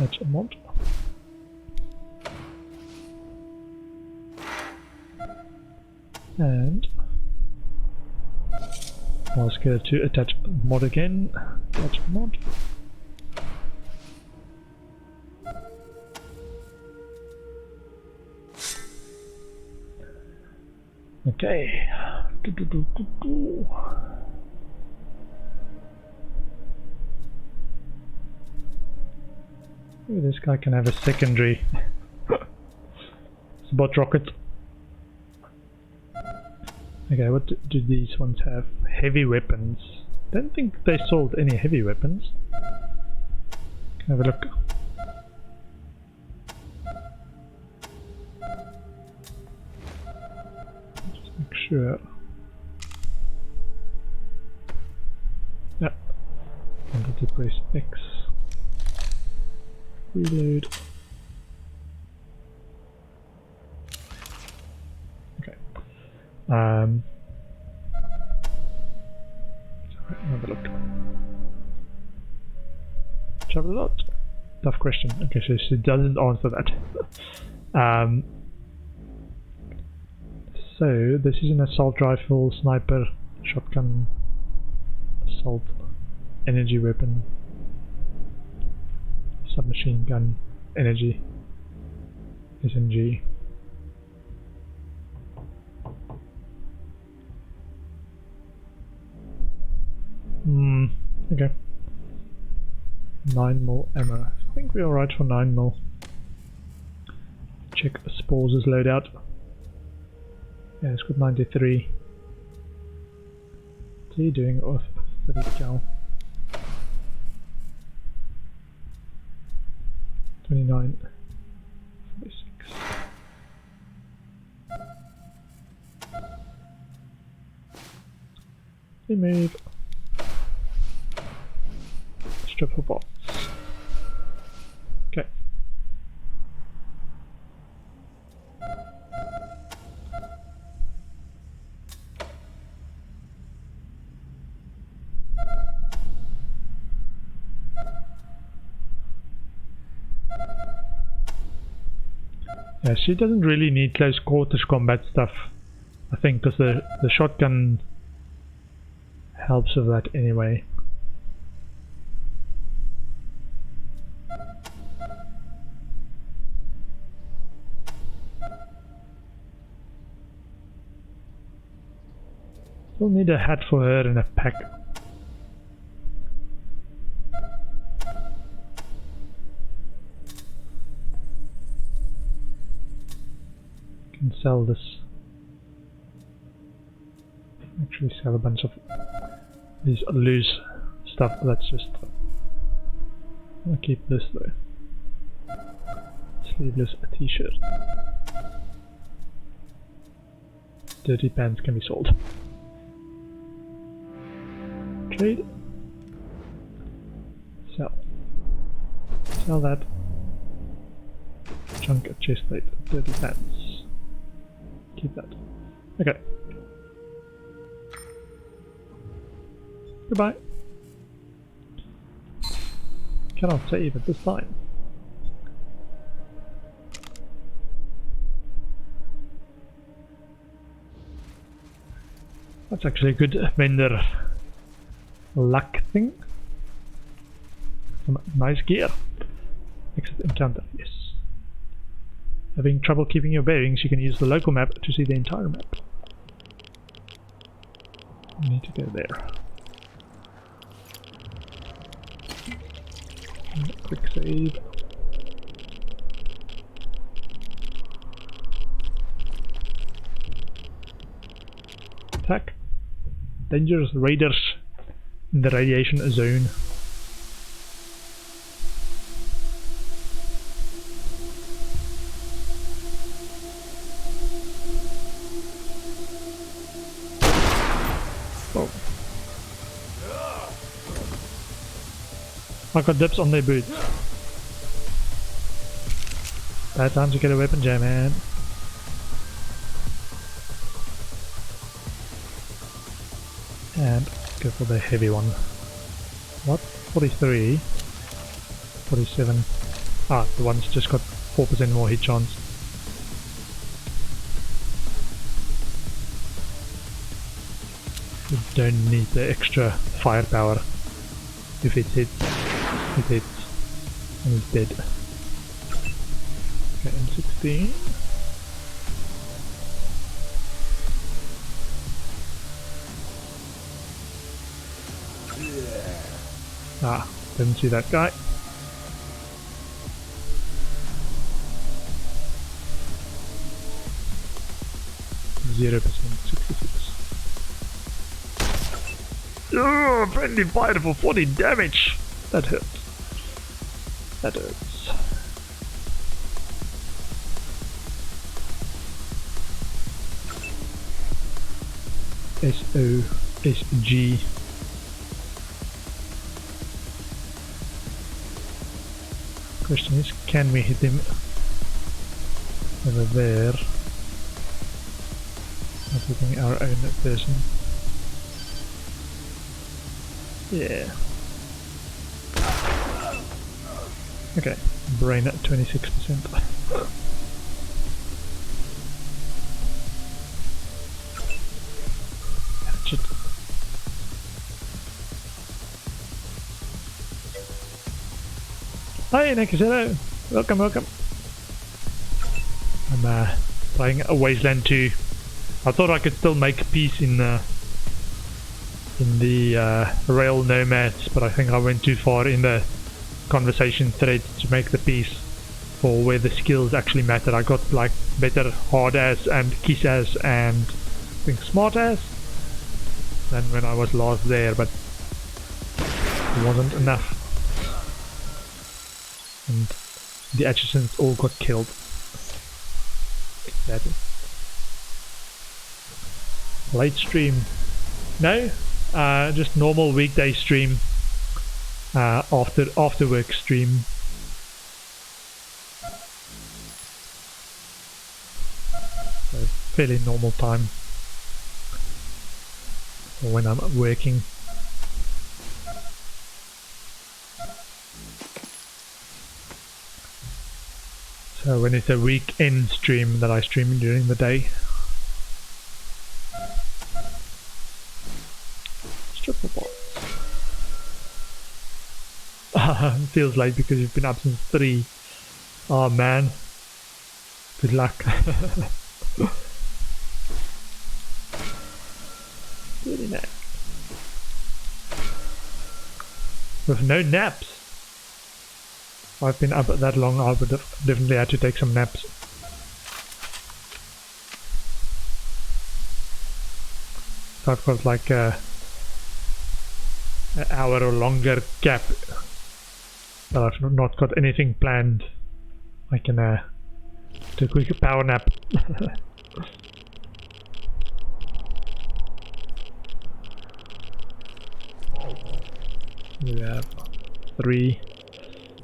That's a mod. And ask her to attach mod again. Attach mod. Okay. Maybe this guy can have a secondary spot rocket. Okay, what do these ones have? Heavy weapons. Don't think they sold any heavy weapons. Can have a look. Just make sure. Yeah. Wanted to press X. Reload. Okay. Have a look. Travel a lot? Tough question. Okay, so she doesn't answer that. So this is an assault rifle, sniper, shotgun, assault, energy weapon, submachine gun, energy, SMG. Okay. 9mm ammo. I think we're alright for 9mm. Check Spores' loadout. Yeah, it's got 93. What's he doing with 30 cal? 29. 46. Remove. Strip of bots. Okay. Yeah, she doesn't really need close quarters combat stuff, I think, because the shotgun helps with that anyway. We'll need a hat for her and a pack. Can sell this. Actually sell a bunch of these loose stuff. Let's just I'll keep this though. Sleeveless t-shirt. Dirty pants can be sold. Trade. Sell. Sell that. Chunk a chest plate. Dirty pants. Keep that. Okay. Goodbye. Cannot save at this time. That's actually a good vendor luck thing. Some nice gear. Exit encounter, yes. Having trouble keeping your bearings, you can use the local map to see the entire map. You need to go there. And quick save. Attack. Dangerous raiders in the radiation zone. Oh. I got dips on their boots. Bad time to get a weapon jam, man. And go for the heavy one. What? 43? 47. Ah, the one's just got 4% more hit chance. You don't need the extra firepower. If it hits, it hits, and it's dead. Okay, M16. Ah, didn't see that guy. %, 66. Oh, friendly fire for 40 damage! That hurts. That hurts. SOSG. Question is, can we hit him over there? Not hitting our own person. Yeah. Okay, brain at 26%. Hatchet. Hi Nekazero! Welcome, welcome. I'm playing a Wasteland 2. I thought I could still make peace in the Rail Nomads, but I think I went too far in the conversation thread to make the peace for where the skills actually matter. I got like better hard ass and kiss ass and I think smart ass than when I was last there, but it wasn't enough. And the adjacents all got killed. Sadly. Late stream. No, just normal weekday stream. After work stream. So fairly normal time for when I'm working. So when it's a weekend stream that I stream during the day. Stripper box. Feels late because you've been up since 3. Oh man. Good luck. Really nice. With no naps. If I've been up that long, I would have definitely had to take some naps. So I've got like an hour or longer gap, but I've not got anything planned. I can do a quick power nap. We have 3.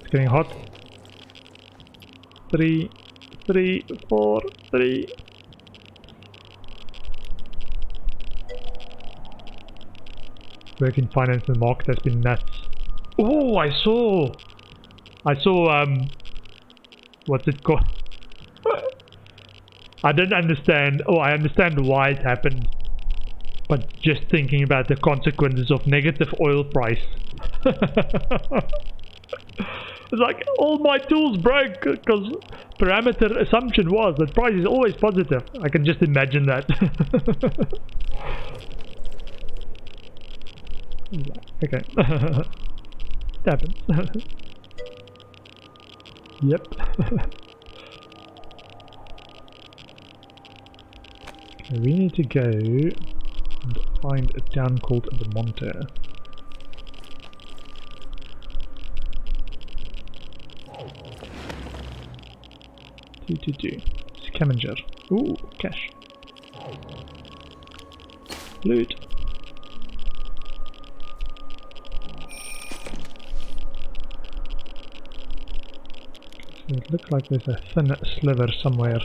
It's getting hot. 3, 3, 4, 3. Work in finance and market has been nuts. Oh, I saw what's it called? I don't understand. Oh, I understand why it happened, but just thinking about the consequences of negative oil price. It's like all my tools broke because parameter assumption was that price is always positive. I can just imagine that. Okay. It happens. Yep. Okay, we need to go and find a town called the Monte. Scavenger. Ooh, cash. Loot. So it looks like there's a thin sliver somewhere.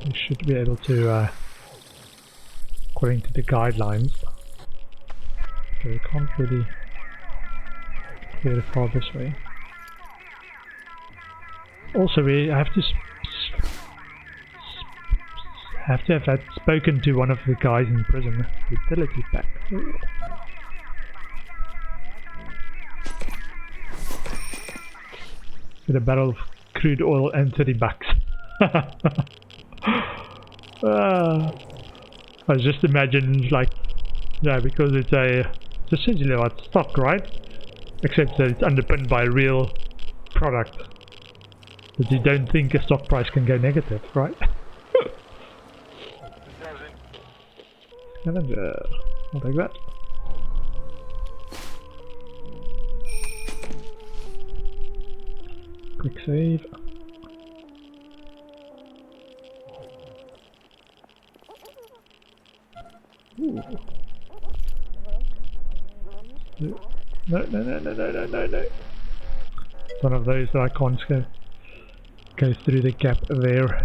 We should be able to, according to the guidelines. Okay, we can't really get very far this way. Also, we have to have that spoken to one of the guys in prison. Utility pack. Ooh. Get a barrel of crude oil and $30. I just imagine like, yeah, because it's essentially about stock, right? Except that it's underpinned by a real product. But you don't think a stock price can go negative, right? Scavenger. I'll take that. Quick save. Ooh. No. It's one of those that I can't go through the gap there.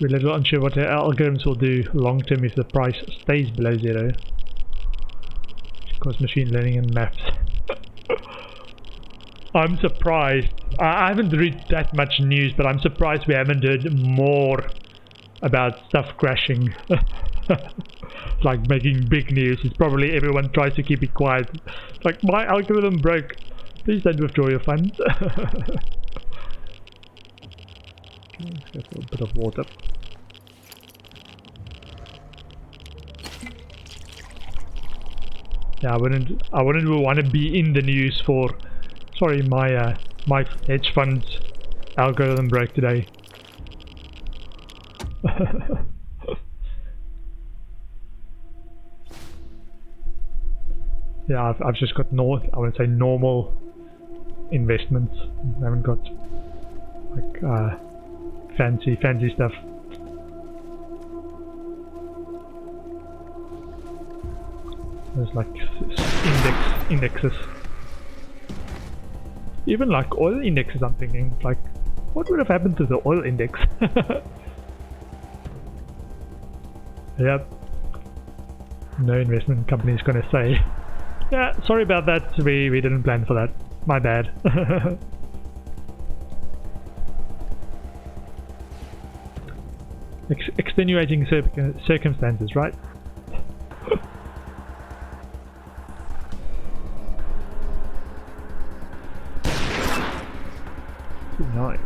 We're a little unsure what the algorithms will do long term if the price stays below 0. Of course, machine learning and maths. I'm surprised. I haven't read that much news, but I'm surprised we haven't heard more about stuff crashing. Like making big news. It's probably everyone tries to keep it quiet. Like, my algorithm broke. Please don't withdraw your funds. Let's get a bit of water. Yeah, I wouldn't want to be in the news for. Sorry, my hedge fund algorithm broke today. Yeah, I've just got I would say normal investments. I haven't got like fancy stuff. There's like indexes. Even like oil indexes, I'm thinking like, what would have happened to the oil index? Yep. No investment company is going to say, yeah, sorry about that, we didn't plan for that. My bad. Extenuating circumstances, right? 9.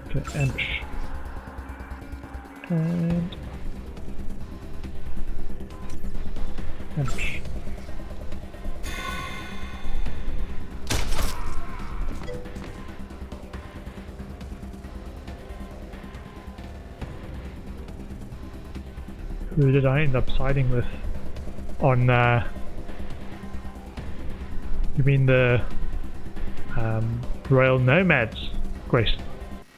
Okay, ambush. And ambush. Who did I end up siding with on you mean the Rail Nomads quest?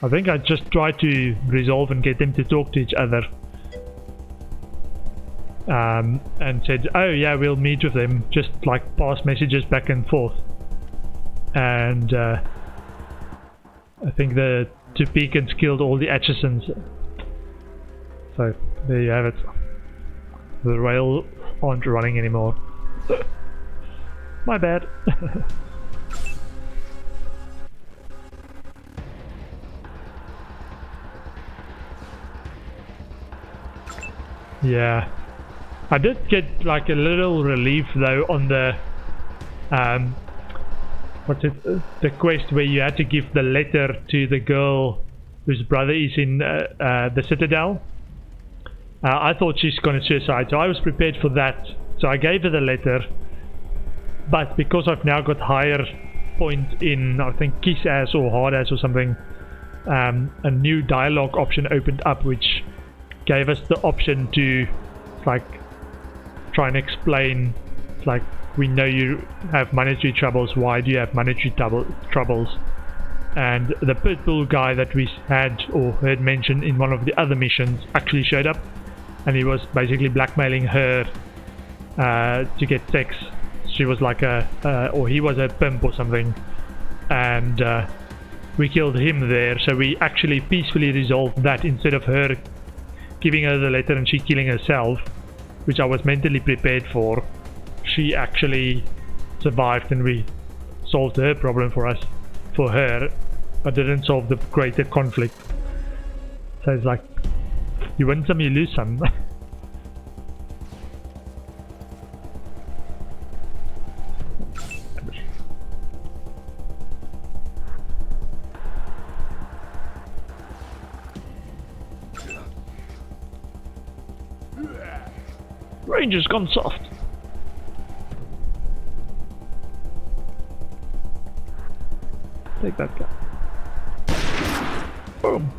I think I just tried to resolve and get them to talk to each other. And said, oh yeah, we'll meet with them, just like pass messages back and forth. And I think the two beacons killed all the Atchisons. So there you have it. The rail aren't running anymore. My bad. Yeah, I did get like a little relief though on the the quest where you had to give the letter to the girl whose brother is in the Citadel. I thought she's gonna suicide, so I was prepared for that. So I gave her the letter, but because I've now got higher point in, I think, kiss ass or hard ass or something, a new dialogue option opened up which gave us the option to like try and explain, like, we know you have monetary troubles, why do you have monetary troubles? And the pitbull guy that we had or heard mentioned in one of the other missions actually showed up, and he was basically blackmailing her to get sex. She was like or he was a pimp or something, and we killed him there. So we actually peacefully resolved that instead of her giving her the letter and she killing herself, which I was mentally prepared for. She actually survived and we solved her problem for her, but didn't solve the greater conflict. So it's like, you win some, you lose some. Ranger's gone soft. Take that guy. Boom.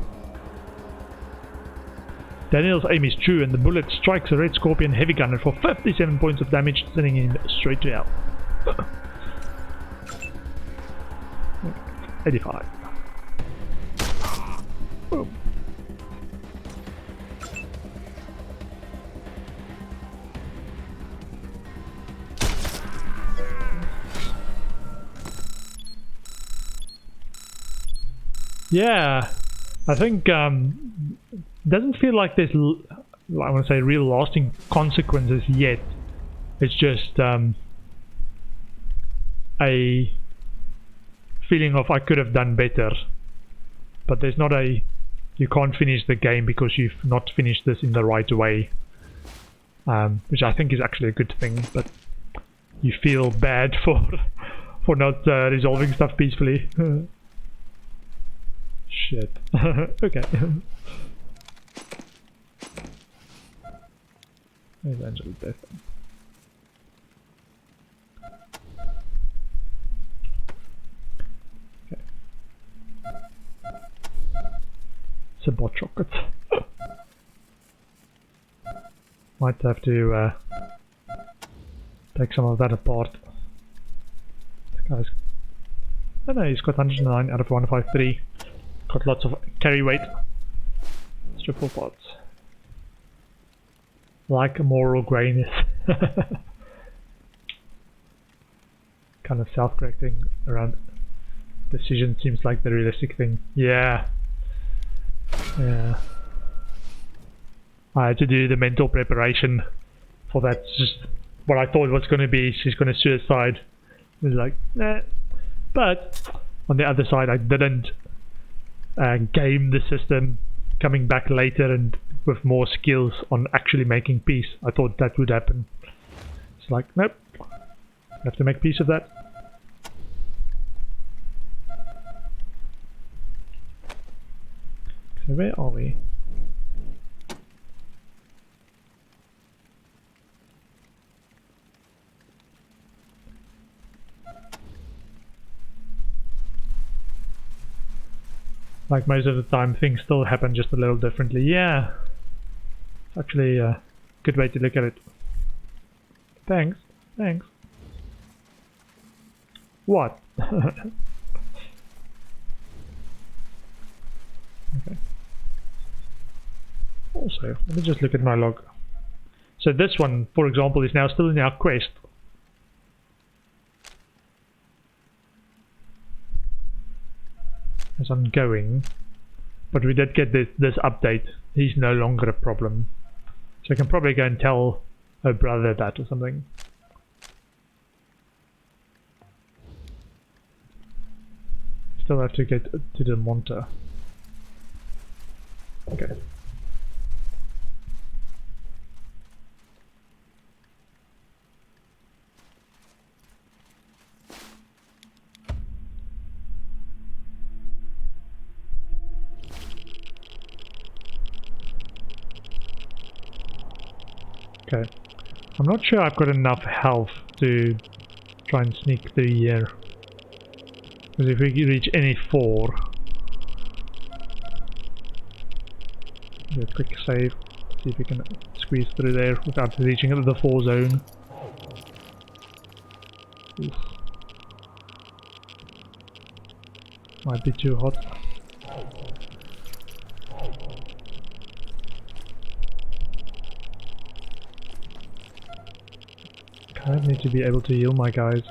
Daniel's aim is true and the bullet strikes a Red Scorpion heavy gunner for 57 points of damage, sending him straight to hell. 85. Boom. Yeah, I think doesn't feel like there's, I want to say, real lasting consequences yet. It's just a feeling of I could have done better, but there's not a, you can't finish the game because you've not finished this in the right way, which I think is actually a good thing. But you feel bad for not resolving stuff peacefully. Shit. Okay. There's Angela's death. Okay. It's a bot rocket. Might have to take some of that apart. This guy's, I don't know, he's got 109 out of 153. Got lots of carry weight. Triple pots. Like a moral grayness. Kind of self-correcting around decision seems like the realistic thing. Yeah. Yeah. I had to do the mental preparation for that. Just what I thought was going to be, she's going to suicide. It was like, nah. But on the other side, I didn't game the system, coming back later and with more skills on actually making peace. I thought that would happen. It's like, nope, have to make peace of that. So where are we? Like most of the time, things still happen just a little differently. Yeah, it's actually a good way to look at it. Thanks, thanks. What? Okay. Also, let me just look at my log. So this one, for example, is now still in our quest. As ongoing, but we did get this update. He's no longer a problem, so I can probably go and tell her brother that or something. Still have to get to the Monta. Okay. Okay, I'm not sure I've got enough health to try and sneak through here. Because if we reach any 4, do a quick save, see if we can squeeze through there without reaching the 4 zone. Oof. Might be too hot. I need to be able to heal my guys.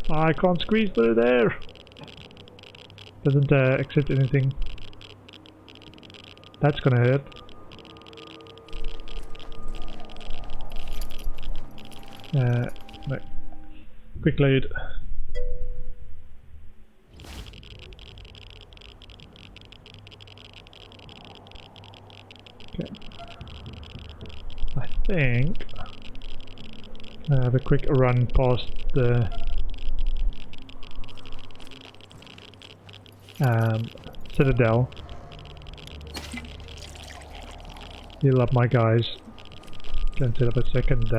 I can't squeeze through there. Doesn't accept anything. That's gonna hurt. No. Quick load. Okay. I think I have a quick run past the Citadel. Heal up my guys. Can set up a second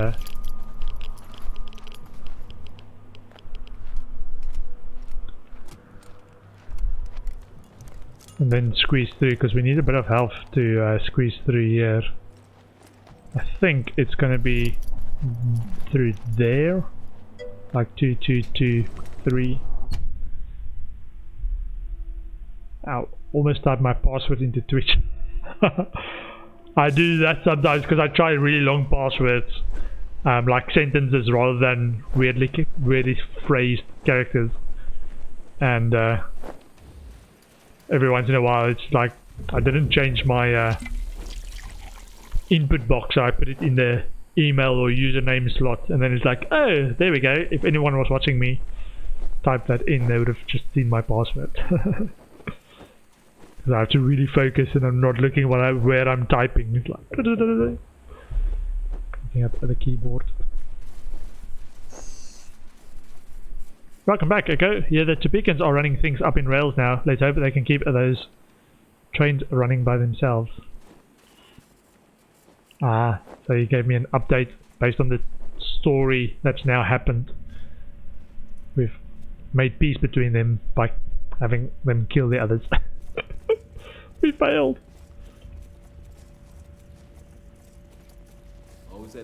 and then squeeze through, because we need a bit of health to squeeze through here. I think it's gonna be through there, like 2, 2, 2, 3. Ow, almost typed my password into Twitch. I do that sometimes because I try really long passwords, like sentences rather than weirdly phrased characters, and every once in a while it's like I didn't change my input box, so I put it in the email or username slot, and then it's like, oh, there we go. If anyone was watching me type that in, they would have just seen my password. Because I have to really focus and I'm not looking where I'm typing. It's like clicking up the keyboard. Welcome back, Echo. Yeah, the Topekans are running things up in rails now. Let's hope they can keep those trains running by themselves. Ah, so he gave me an update based on the story that's now happened. We've made peace between them by having them kill the others. We failed.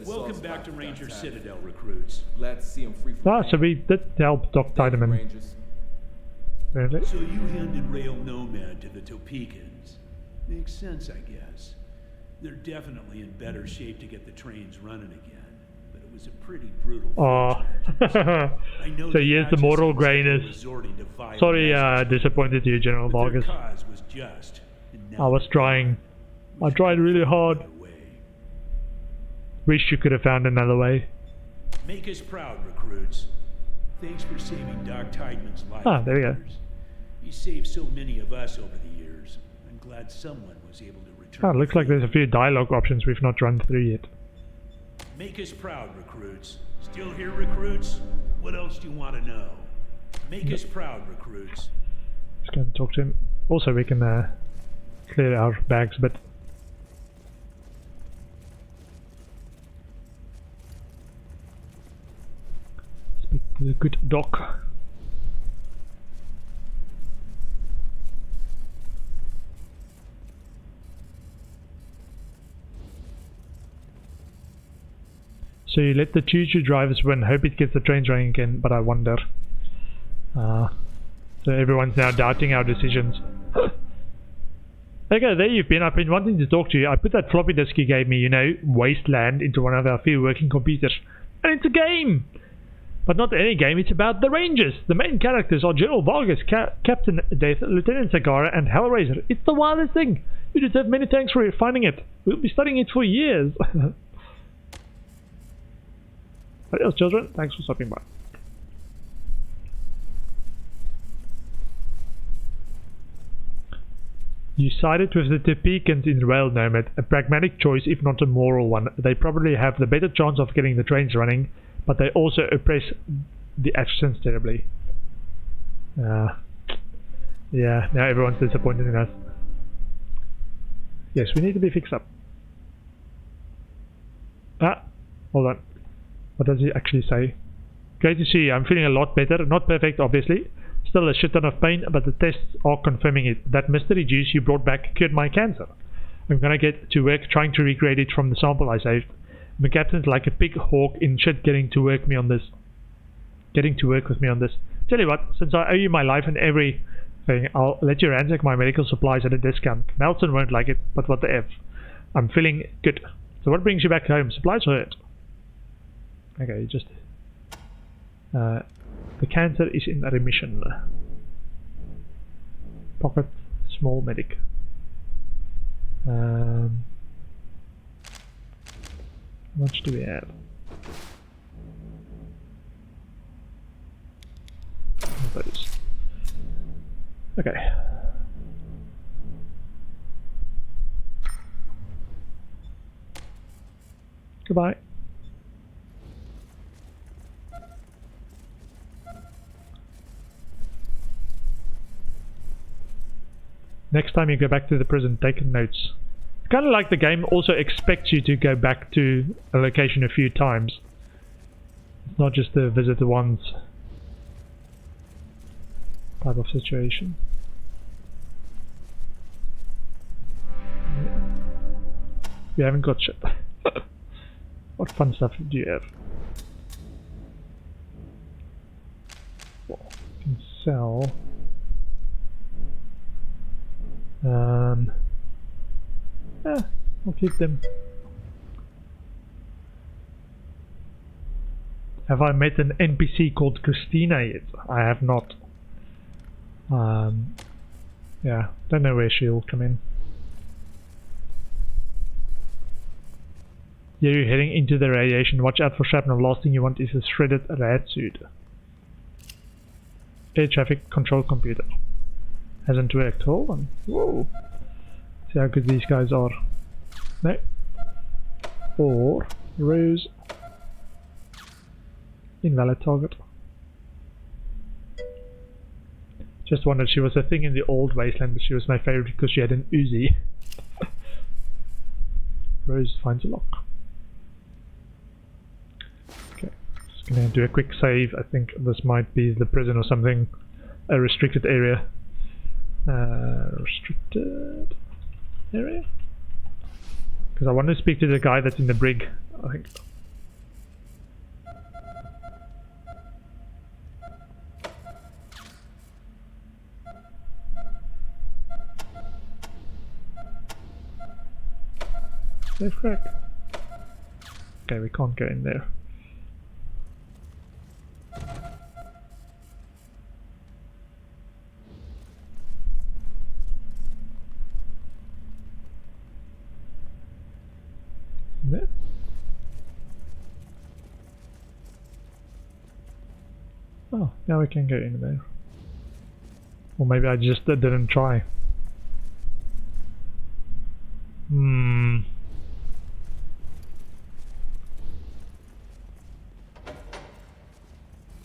Welcome back to Ranger Citadel, recruits. Glad to see him free from So we did help Doc Tideman. Really? So you handed Rail Nomad to the Topekans. Makes sense, I guess. They're definitely in better shape to get the trains running again. But it was a pretty brutal So here's the moral grayness. Sorry, disappointed you, General Vargas. Was just, I tried really hard. Wish you could have found another way. Make us proud, recruits. Thanks for saving Doc Tideman's life. Ah, there we go. He saved so many of us over the years. I'm glad someone was able to return. Ah, looks like there's a few dialogue options we've not run through yet. Make us proud, recruits. Still here, recruits? What else do you want to know? Make us proud, recruits. Just going to talk to him. Also, we can clear our bags a bit. Speak to the good Doc. So you let the choo-choo drivers win. Hope it gets the trains running again, but I wonder. So everyone's now doubting our decisions. Okay, there you've been. I've been wanting to talk to you. I put that floppy disk you gave me, you know, Wasteland, into one of our few working computers. And it's a game! But not any game, it's about the Rangers. The main characters are General Vargas, Captain Death, Lieutenant Sagara, and Hellraiser. It's the wildest thing. You deserve many thanks for finding it. We'll be studying it for years. Adios, children. Thanks for stopping by. You sided with the Topekans in Rail Nomad, a pragmatic choice if not a moral one. They probably have the better chance of getting the trains running, but they also oppress the Ashton's terribly. Yeah, now everyone's disappointed in us. Yes, we need to be fixed up. Hold on. What does he actually say? Great to see you. I'm feeling a lot better. Not perfect, obviously. Still a shit ton of pain, but the tests are confirming it. That mystery juice you brought back cured my cancer. I'm gonna get to work trying to recreate it from the sample I saved. My captain's like a big hawk in shit getting to work with me on this. Tell you what, since I owe you my life and everything, I'll let you ransack my medical supplies at a discount. Nelson won't like it, but what the F. I'm feeling good. So what brings you back home? Supplies or hurt? Okay, just... the cancer is in remission. Pocket small medic. How much do we have? Those. Okay. Goodbye. Next time you go back to the prison, take notes. It's kind of like the game also expects you to go back to a location a few times. It's not just the visit once type of situation. We haven't got shit. What fun stuff do you have? Well, you can sell. Yeah, I'll keep them. Have I met an NPC called Christina yet? I have not. Yeah, don't know where she'll come in. Yeah, you're heading into the radiation. Watch out for shrapnel. Last thing you want is a shredded rat suit. Air traffic control computer. Hasn't worked. Hold on. Whoa. See how good these guys are. No. Or Rose. Invalid target. Just wondered, she was a thing in the old Wasteland, but she was my favorite because she had an Uzi. Rose finds a lock. Okay, just gonna do a quick save. I think this might be the prison or something. A restricted area. Restricted area? Because I want to speak to the guy that's in the brig, I think. Safe crack. Okay, we can't go in there. There. Oh, now we can go in there. Or maybe I just didn't try.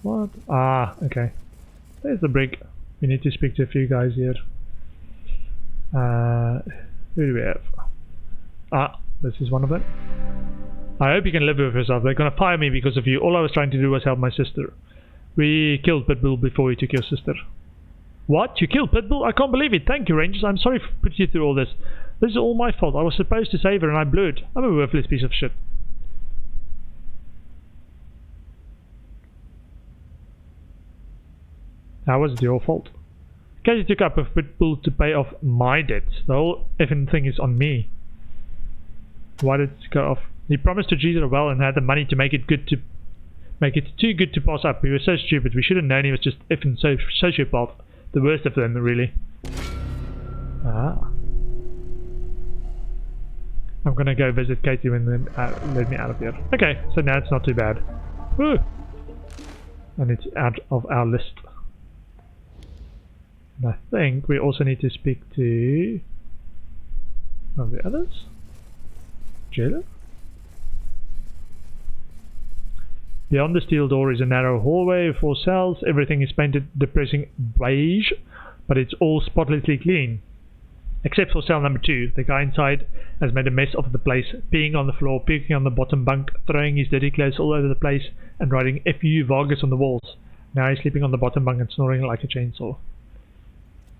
What? Ah, okay. There's the brig. We need to speak to a few guys here. Who do we have? Ah, this is one of them. I hope you can live with yourself. They're gonna fire me because of you. All I was trying to do was help my sister. We killed Pitbull before we took your sister. What? You killed Pitbull? I can't believe it. Thank you, Rangers. I'm sorry for putting you through all this. This is all my fault. I was supposed to save her and I blew it. I'm a worthless piece of shit. How was it your fault? Casey took up with Pitbull to pay off my debts. The whole effing thing is on me. Why did it go off? He promised to treat her well and had the money to make it too good to pass up. We were so stupid. We should have known he was just effing sociopath. The worst of them, really. Ah. I'm gonna go visit Katie when they let me out of here. Okay, so now it's not too bad. Woo! And it's out of our list. And I think we also need to speak to one of the others. Jailer? Beyond the steel door is a narrow hallway with 4 cells. Everything is painted depressing beige, but it's all spotlessly clean. Except for cell number 2. The guy inside has made a mess of the place, peeing on the floor, puking on the bottom bunk, throwing his dirty clothes all over the place, and writing FU Vargas on the walls. Now he's sleeping on the bottom bunk and snoring like a chainsaw.